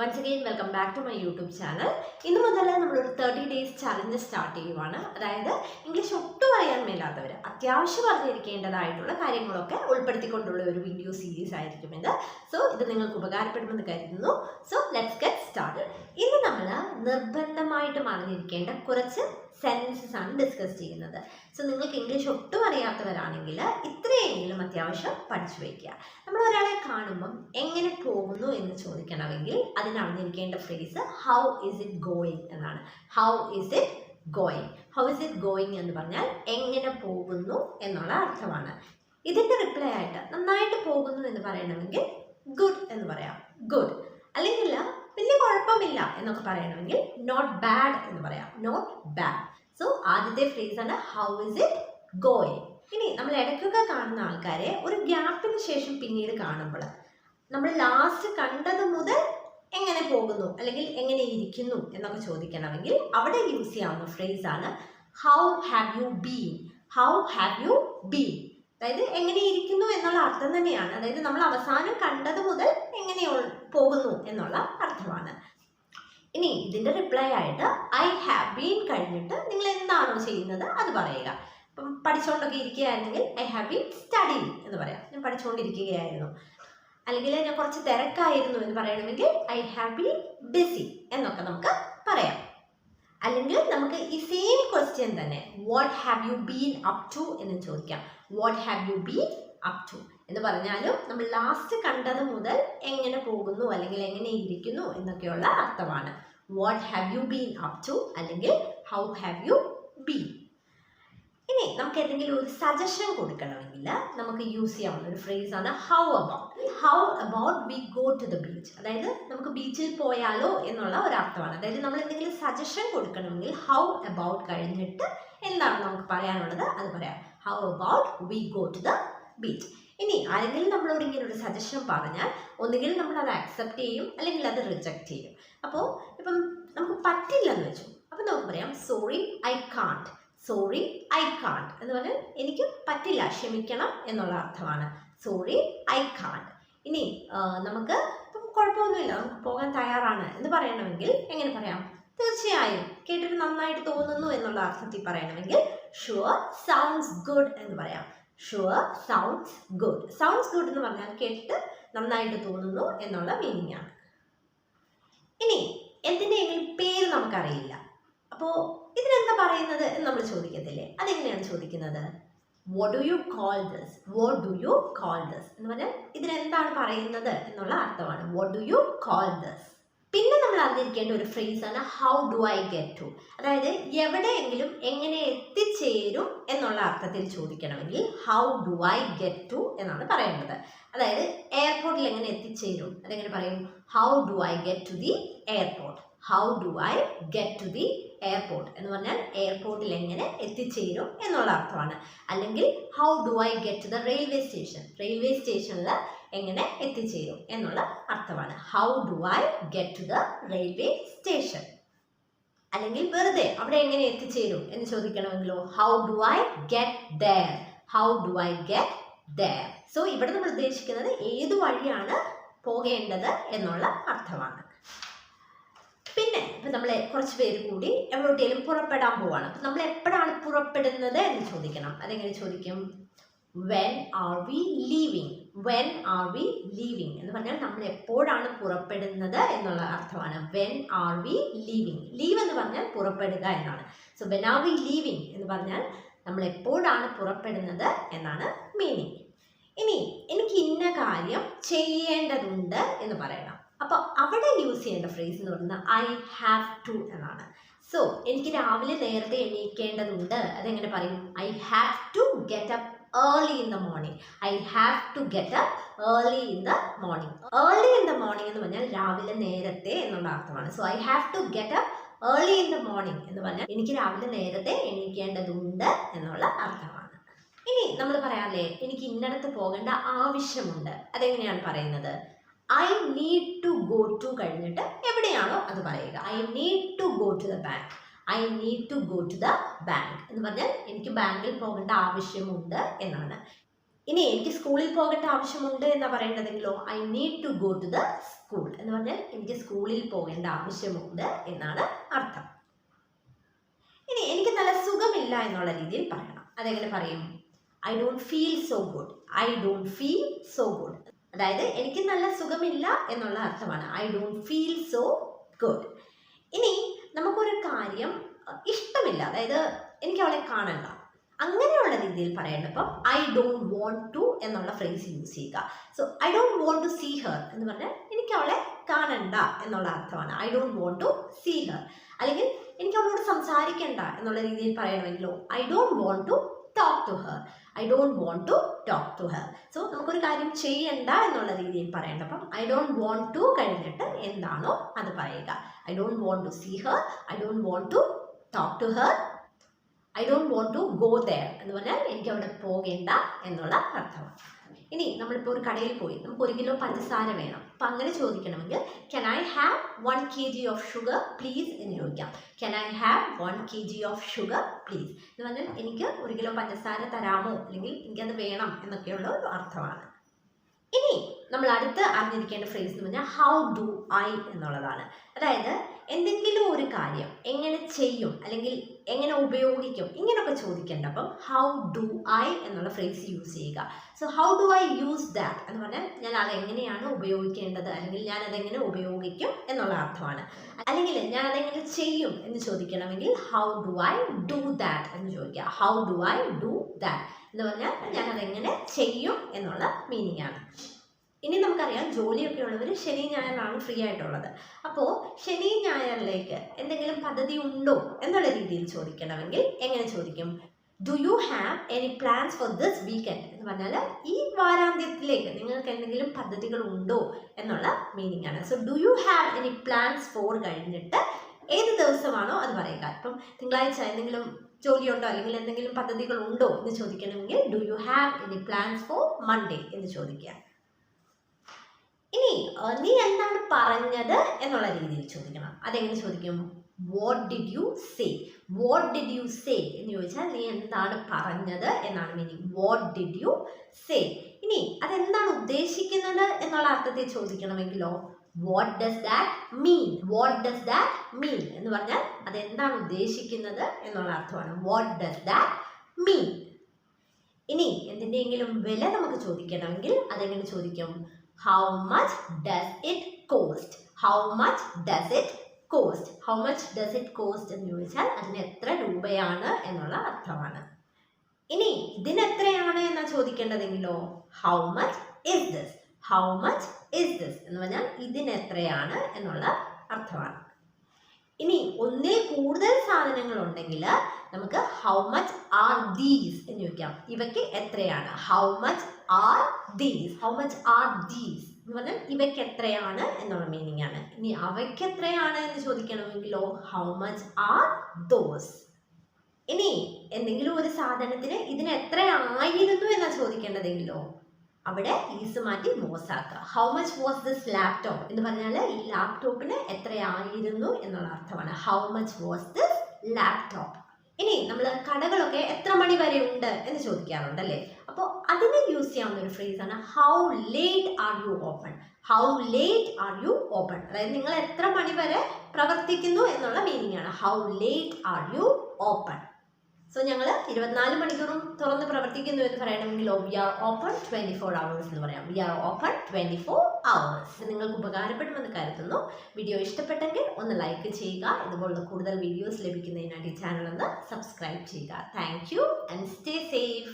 Once again, welcome back to my YouTube channel. In the model, we will 30 days challenge start ചെയ്യുവാണ്. അതായത് English ഒട്ടും അറിയാൻ മേലാത്തവർ അത്യാവശ്യം അറിഞ്ഞിരിക്കേണ്ടതായിട്ടുള്ള കാര്യങ്ങളൊക്കെ ഉൾപ്പെടുത്തിക്കൊണ്ടുള്ള ഒരു വീഡിയോ സീരീസ് ആയിരിക്കും ഇത്. സോ ഇത് നിങ്ങൾക്ക് ഉപകാരപ്പെടുമെന്ന് കരുതുന്നു. So let's get started. ഇന്ന് നമ്മൾ നിർബന്ധമായിട്ടും അറിഞ്ഞിരിക്കേണ്ട കുറച്ച് സെൻറ്റൻസസ് ആണ് ഡിസ്കസ് ചെയ്യുന്നത്. സോ നിങ്ങൾക്ക് ഇംഗ്ലീഷ് ഒട്ടും അറിയാത്തവരാണെങ്കിൽ ഇത്രയെങ്കിലും അത്യാവശ്യം പഠിച്ചു വയ്ക്കുക. നമ്മൾ ഒരാളെ കാണുമ്പം എങ്ങനെ പോകുന്നു എന്ന് ചോദിക്കണമെങ്കിൽ അതിനറിഞ്ഞിരിക്കേണ്ട phrase how is it going എന്നാണ്. How is it going. How is it going എന്ന് പറഞ്ഞാൽ എങ്ങനെ പോകുന്നു എന്നുള്ള അർത്ഥമാണ്. ഇതിൻ്റെ റിപ്ലൈ ആയിട്ട് നന്നായിട്ട് പോകുന്നു എന്ന് പറയണമെങ്കിൽ ഗുഡ് എന്ന് പറയാം. ഗുഡ്. അല്ലെങ്കിൽ വലിയ കുഴപ്പമില്ല എന്നൊക്കെ പറയണമെങ്കിൽ നോട്ട് ബാഡ് എന്ന് പറയാം. Not bad. സോ ആദ്യത്തെ ഫ്രേസാണ് ഹൗ ഇസ് ഇറ്റ് ഗോയിങ്. ഇനി നമ്മൾ ഇടയ്ക്കൊക്കെ കാണുന്ന ആൾക്കാരെ ഒരു ഗ്യാപ്പിന് ശേഷം പിന്നീട് കാണുമ്പോൾ നമ്മൾ ലാസ്റ്റ് കണ്ടത് മുതൽ എങ്ങനെ പോകുന്നു അല്ലെങ്കിൽ എങ്ങനെ ഇരിക്കുന്നു എന്നൊക്കെ ചോദിക്കണമെങ്കിൽ അവിടെ യൂസ് ചെയ്യാവുന്ന ഫ്രേസാണ് how have you been. How have you been. അതായത് എങ്ങനെ ഇരിക്കുന്നു എന്നുള്ള അർത്ഥം തന്നെയാണ്. അതായത് നമ്മൾ അവസാനം കണ്ടത് മുതൽ എങ്ങനെ പോകുന്നു എന്നുള്ള അർത്ഥമാണ്. ഇനി ഇതിൻ്റെ റിപ്ലൈ ആയിട്ട് ഐ ഹാവ് ബീൻ കഴിഞ്ഞിട്ട് നിങ്ങൾ എന്താണോ ചെയ്യുന്നത് അത് പറയുക. ഇപ്പം പഠിച്ചുകൊണ്ടൊക്കെ ഇരിക്കുകയായിരുന്നെങ്കിൽ ഐ ഹാവ് ബീൻ സ്റ്റഡിങ് എന്ന് പറയാം. ഞാൻ പഠിച്ചുകൊണ്ടിരിക്കുകയായിരുന്നു. അല്ലെങ്കിൽ ഞാൻ കുറച്ച് തിരക്കായിരുന്നു എന്ന് പറയണമെങ്കിൽ ഐ ഹാവ് ബീൻ ബിസി എന്നൊക്കെ നമുക്ക് പറയാം. അല്ലെങ്കിൽ നമുക്ക് ഈ സെയിം ക്വസ്റ്റ്യൻ തന്നെ what have you been up to എന്ന് ചോദിക്കാം. What have you been up to എന്ന് പറഞ്ഞാലും നമ്മൾ ലാസ്റ്റ് കണ്ടത് മുതൽ എങ്ങനെ പോകുന്നു അല്ലെങ്കിൽ എങ്ങനെ ഇരിക്കുന്നു എന്നൊക്കെയുള്ള അർത്ഥമാണ്. What have you been up to അല്ലെങ്കിൽ ഹൗ ഹാവ് യു ബീൻ. ഇനി നമുക്ക് എന്തെങ്കിലും ഒരു സജഷൻ കൊടുക്കണമെങ്കിൽ നമുക്ക് യൂസ് ചെയ്യാവുന്ന ഒരു ഫ്രേസാണ് how about. How about we go to the beach. അതായത് നമുക്ക് ബീച്ചിൽ പോയാലോ എന്നുള്ള ഒരു അർത്ഥമാണ്. അതായത് നമ്മൾ എന്തെങ്കിലും സജഷൻ കൊടുക്കണമെങ്കിൽ ഹൗ അബൌട്ട് കഴിഞ്ഞിട്ട് എന്താണ് നമുക്ക് പറയാനുള്ളത് അത് പറയാം. How about we go to the beach. ഇനി ആരെങ്കിലും നമ്മളോട് ഇങ്ങനെ ഒരു സജഷൻ പറഞ്ഞാൽ ഒന്നുകിൽ നമ്മൾ അത് അക്സെപ്റ്റ് ചെയ്യും അല്ലെങ്കിൽ അത് റിജക്റ്റ് ചെയ്യും. അപ്പോൾ ഇപ്പം നമുക്ക് പറ്റില്ലെന്ന് വെച്ചു. അപ്പം നമുക്ക് പറയാം sorry I can't. Sorry I can't എന്ന് പറഞ്ഞാൽ എനിക്ക് പറ്റില്ല, ക്ഷമിക്കണം എന്നുള്ള അർത്ഥമാണ്. Sorry I can't. ഇനി നമുക്ക് ഇപ്പം കുഴപ്പമൊന്നുമില്ല, നമുക്ക് പോകാൻ തയ്യാറാണ് എന്ന് പറയണമെങ്കിൽ എങ്ങനെ പറയാം? തീർച്ചയായും, കേട്ടിട്ട് നന്നായിട്ട് തോന്നുന്നു എന്നുള്ള അർത്ഥത്തിൽ പറയണമെങ്കിൽ ഷുവർ സൗണ്ട്സ് ഗുഡ് എന്ന് പറയാം. Sure sounds good. Sounds good എന്ന് പറഞ്ഞാൽ കേട്ടിട്ട് നന്നായിട്ട് തോന്നുന്നു എന്നുള്ള മീനിങ് ആണ്. ഇനി എന്തിൻ്റെയെങ്കിലും പേര് നമുക്കറിയില്ല, അപ്പോൾ ഇതിനെന്താ പറയുന്നത് എന്ന് നമ്മൾ ചോദിക്കത്തില്ലേ? അതെങ്ങനെയാണ് ചോദിക്കുന്നത്? What do you call this. What do you call this എന്ന് പറഞ്ഞാൽ ഇതിനെന്താണ് പറയുന്നത് എന്നുള്ള അർത്ഥമാണ്. What do you call this. പിന്നെ നമ്മൾ അറിഞ്ഞിരിക്കേണ്ട ഒരു ഫ്രേസാണ് how do I get to. അതായത് എവിടെയെങ്കിലും എങ്ങനെ എത്തിച്ചേരും എന്നുള്ള അർത്ഥത്തിൽ ചോദിക്കണമെങ്കിൽ how do I get to എന്നാണ് പറയേണ്ടത്. അതായത് എയർപോർട്ടിൽ എങ്ങനെ എത്തിച്ചേരും അതെങ്ങനെ പറയും? How do I get to the airport. How do I get to the airport എന്ന് പറഞ്ഞാൽ എയർപോർട്ടിൽ എങ്ങനെ എത്തിച്ചേരും എന്നുള്ള അർത്ഥമാണ്. അല്ലെങ്കിൽ how do I get to the railway station. Railway സ്റ്റേഷനിൽ എങ്ങനെ എത്തിച്ചേരും എന്നുള്ള അർത്ഥമാണ്. How do I get to the railway station. അല്ലെങ്കിൽ വെറുതെ അവിടെ എങ്ങനെ എത്തിച്ചേരും എന്ന് ചോദിക്കണമെങ്കിലോ how do I get there. How do I get there. So ഇവിടെ നമ്മൾ ഉദ്ദേശിക്കുന്നത് ഏത് വഴിയാണ് പോകേണ്ടത് എന്നുള്ള അർത്ഥമാണ്. പിന്നെ ഇപ്പം നമ്മൾ കുറച്ച് പേര് കൂടി എവിടെയെങ്കിലും പുറപ്പെടാൻ പോവാണ്. അപ്പം നമ്മൾ എപ്പോഴാണ് പുറപ്പെടുന്നത് എന്ന് ചോദിക്കണം. അതെങ്ങനെ ചോദിക്കും? When are we leaving. When are we leaving എന്ന് പറഞ്ഞാൽ നമ്മൾ എപ്പോഴാണ് പുറപ്പെടുന്നത് എന്നുള്ള അർത്ഥമാണ്. When are we leaving. Leave എന്ന് പറഞ്ഞാൽ പുറപ്പെടുക എന്നാണ്. So when are we leaving എന്ന് പറഞ്ഞാൽ നമ്മൾ എപ്പോഴാണ് പുറപ്പെടുന്നത് എന്നാണ് മീനിങ്. ഇനി എനിക്ക് ഇന്ന കാര്യം ചെയ്യേണ്ടതുണ്ട് എന്ന് പറയണം. അപ്പോൾ അവിടെ യൂസ് ചെയ്യേണ്ട ഫ്രേസ് എന്ന് പറയുന്നത് ഐ ഹാവ് ടു എന്നാണ്. സോ എനിക്ക് രാവിലെ നേരത്തെ എണീക്കേണ്ടതുണ്ട്. അതെങ്ങനെ പറയും? I have to get up early in the morning. I have to get up early in the morning. Early in the morning എന്ന് പറഞ്ഞാൽ രാവിലെ നേരത്തെ എന്നുള്ള അർത്ഥമാണ്. So I have to get up early in the morning എന്ന് പറഞ്ഞാൽ എനിക്ക് രാവിലെ നേരത്തെ എണീക്കേണ്ടതുണ്ട് എന്നുള്ള അർത്ഥമാണ്. ഇനി നമ്മൾ പറയാല്ലേ എനിക്ക് ഇന്നടത്ത് പോകേണ്ട ആവശ്യമുണ്ട്. അതെങ്ങനെയാണ് പറയുന്നത്? I need to go to കഴിഞ്ഞിട്ട് എവിടെയാണോ അത് പറയുക. I need to go to the bank. I need to go to the bank എന്ന് പറഞ്ഞാൽ എനിക്ക് ബാങ്കിൽ പോകേണ്ട ആവശ്യമുണ്ട് എന്നാണ്. ഇനി എനിക്ക് സ്കൂളിൽ പോകേണ്ട ആവശ്യമുണ്ട് എന്നാ പറയേണ്ടതെങ്കിലോ I need to go to the school എന്ന് പറഞ്ഞാൽ എനിക്ക് സ്കൂളിൽ പോകേണ്ട ആവശ്യമുണ്ട് എന്നാണ് അർത്ഥം. ഇനി എനിക്ക് നല്ല സുഖമില്ല എന്നുള്ള രീതിയിൽ പറയണം. അതെങ്ങനെ പറയും? I don't feel so good. I don't feel so good. അതായത് എനിക്ക് നല്ല സുഖമില്ല എന്നുള്ള അർത്ഥമാണ്. I don't feel so good. ഇനി നമുക്കൊരു കാര്യം ഇഷ്ടമില്ല, അതായത് എനിക്ക് അവളെ കാണണ്ട, അങ്ങനെയുള്ള രീതിയിൽ പറയേണ്ടപ്പം ഐ ഡോണ്ട് വോണ്ട് ടു എന്നുള്ള ഫ്രേസ് യൂസ് ചെയ്യുക. So I don't want to see her എന്ന് പറഞ്ഞാൽ എനിക്ക് അവളെ കാണണ്ട എന്നുള്ള അർത്ഥമാണ്. I don't want to see her. അല്ലെങ്കിൽ എനിക്ക് അവളോട് സംസാരിക്കണ്ട എന്നുള്ള രീതിയിൽ പറയണമെങ്കിലോ I don't want to talk to her. I don't want to talk to her. So നമുക്കൊരു കാര്യം ചെയ്യണ്ട എന്നുള്ള രീതിയിൽ പറയേണ്ടപ്പം ഐ ഡോണ്ട് വോണ്ട് ടു കഴിഞ്ഞിട്ട് എന്താണോ അത് പറയുക. I don't want to see her. I don't want to talk to her. I don't want to go there എന്ന് പറഞ്ഞാൽ എനിക്ക് അവിടെ പോകേണ്ട എന്നുള്ള അർത്ഥമാണ്. ഇനി നമ്മളിപ്പോൾ ഒരു കടയിൽ പോയി നമുക്ക് 1 കിലോ പഞ്ചസാര വേണം. അപ്പം അങ്ങനെ ചോദിക്കണമെങ്കിൽ can I have 1 kg of sugar please എന്ന് ചോദിക്കാം. Can I have 1 kg of sugar please എന്ന് പറഞ്ഞാൽ എനിക്ക് 1 കിലോ പഞ്ചസാര തരാമോ, അല്ലെങ്കിൽ എനിക്കത് വേണം എന്നൊക്കെയുള്ള ഒരു അർത്ഥമാണ്. ഇനി നമ്മൾ അടുത്ത് അറിഞ്ഞിരിക്കേണ്ട ഫ്രേസ് എന്ന് പറഞ്ഞാൽ ഹൗ ഡു ഐ എന്നുള്ളതാണ്. അതായത് എന്തെങ്കിലും ഒരു കാര്യം എങ്ങനെ ചെയ്യും അല്ലെങ്കിൽ എങ്ങനെ ഉപയോഗിക്കും ഇങ്ങനെയൊക്കെ ചോദിക്കേണ്ടപ്പം ഹൗ ഡു ഐ എന്നുള്ള ഫ്രേസ് യൂസ് ചെയ്യുക. So how do I use that എന്ന് പറഞ്ഞാൽ ഞാൻ അതെങ്ങനെയാണ് ഉപയോഗിക്കേണ്ടത് അല്ലെങ്കിൽ ഞാൻ അതെങ്ങനെ ഉപയോഗിക്കും എന്നുള്ള അർത്ഥമാണ്. അല്ലെങ്കിൽ ഞാൻ അതെങ്ങനെ ചെയ്യും എന്ന് ചോദിക്കണമെങ്കിൽ how do I do that എന്ന് ചോദിക്കുക. How do I do that എന്ന് പറഞ്ഞാൽ ഞാൻ അതെങ്ങനെ ചെയ്യും എന്നുള്ള മീനിങ് ആണ്. ഇനി നമുക്കറിയാം ജോലിയൊക്കെ ഉള്ളവർ ശനി ഞായറാണ് ഫ്രീ ആയിട്ടുള്ളത്. അപ്പോൾ ശനി ഞായറിലേക്ക് എന്തെങ്കിലും പദ്ധതി ഉണ്ടോ എന്നുള്ള രീതിയിൽ ചോദിക്കണമെങ്കിൽ എങ്ങനെ ചോദിക്കും? Do you have any plans for this weekend എന്ന് പറഞ്ഞാൽ ഈ വാരാന്ത്യത്തിലേക്ക് നിങ്ങൾക്ക് എന്തെങ്കിലും പദ്ധതികൾ ഉണ്ടോ എന്നുള്ള മീനിങ് ആണ്. So do you have any plans for കഴിഞ്ഞിട്ട് ഏത് ദിവസമാണോ അത് പറയുക. ഇപ്പം തിങ്കളാഴ്ച എന്തെങ്കിലും ജോലിയുണ്ടോ അല്ലെങ്കിൽ എന്തെങ്കിലും പദ്ധതികൾ ഉണ്ടോ എന്ന് ചോദിക്കണമെങ്കിൽ do you have any plans for Monday എന്ന് ചോദിക്കുക. ഇനി നീ എന്താണ് പറഞ്ഞത് എന്നുള്ള രീതിയിൽ ചോദിക്കണം. അതെങ്ങനെ ചോദിക്കും? What did you say. What did you say എന്ന് ചോദിച്ചാൽ നീ എന്താണ് പറഞ്ഞത് എന്നാണ് meaning. What did you say. ഇനി അതെന്താണ് ഉദ്ദേശിക്കുന്നത് എന്നുള്ള അർത്ഥത്തിൽ ചോദിക്കണമെങ്കിലോ what does that mean. What does that mean എന്ന് പറഞ്ഞാൽ അതെന്താണ് ഉദ്ദേശിക്കുന്നത് എന്നുള്ള അർത്ഥമാണ്. What does that mean. ഇനി എന്തിൻ്റെയെങ്കിലും വില നമുക്ക് ചോദിക്കണമെങ്കിൽ അതെങ്ങനെ ചോദിക്കും? How much does it cost? How much does it cost? How much does it cost എന്ന് ചോദിച്ചാൽ അതിന് എത്ര രൂപയാണ് എന്നുള്ള അർത്ഥമാണ്. ഇനി ഇതിന് എത്രയാണ് എന്നാ ചോദിക്കേണ്ടതെങ്കിലോ how much is this? How much is this എന്ന് പറഞ്ഞാൽ ഇതിന് എത്രയാണ് എന്നുള്ള അർത്ഥമാണ്. ഇനി ഒന്നിൽ കൂടുതൽ സാധനങ്ങൾ ഉണ്ടെങ്കിൽ നമുക്ക് ഹൗ മച്ച് ആർ ദീസ് എന്ന് ചോദിക്കാം. ഇവയ്ക്ക് എത്രയാണ്? How much are these. How much are these എന്ന് പറഞ്ഞാൽ ഇവയ്ക്ക് എത്രയാണ് എന്നുള്ള മീനിങ് ആണ്. ഇനി അവയ്ക്ക് എത്രയാണ് എന്ന് ചോദിക്കണമെങ്കിലോ ഹൗ മച്ച് ആർ ദോസ്. ഇനി എന്തെങ്കിലും ഒരു സാധനത്തിന് ഇതിന് എത്രയായിരുന്നു എന്നാ ചോദിക്കേണ്ടതെങ്കിലോ അവിടെ ഈസ് മാറ്റി മോസ് ആക്കുക. How much was this laptop എന്ന് പറഞ്ഞാൽ ഈ ലാപ്ടോപ്പിന് എത്രയായിരുന്നു എന്നുള്ള അർത്ഥമാണ്. How much was this laptop. ഇനി നമ്മൾ കടകളൊക്കെ എത്ര മണി വരെ ഉണ്ട് എന്ന് ചോദിക്കാറുണ്ട് അല്ലേ? അപ്പോൾ അതിന് യൂസ് ചെയ്യാവുന്ന ഒരു ഫ്രേസാണ് how late are you open. How late are you open അതായത് നിങ്ങൾ എത്ര മണി വരെ പ്രവർത്തിക്കുന്നു എന്നുള്ള മീനിങ് ആണ്. How late are you open. So ഞങ്ങൾ 24 മണിക്കൂറും തുറന്ന് പ്രവർത്തിക്കുന്നു എന്ന് പറയണമെങ്കിലോ വി ആർ ഓപ്പൺ 24 hours എന്ന് പറയാം. We are open 24 hours. നിങ്ങൾക്ക് ഉപകാരപ്പെടുമെന്ന് കരുതുന്നു. വീഡിയോ ഇഷ്ടപ്പെട്ടെങ്കിൽ ഒന്ന് ലൈക്ക് ചെയ്യുക. ഇതുപോലുള്ള കൂടുതൽ വീഡിയോസ് ലഭിക്കുന്നതിനായിട്ട് ഈ ചാനൽ ഒന്ന് സബ്സ്ക്രൈബ് ചെയ്യുക. Thank you and stay safe.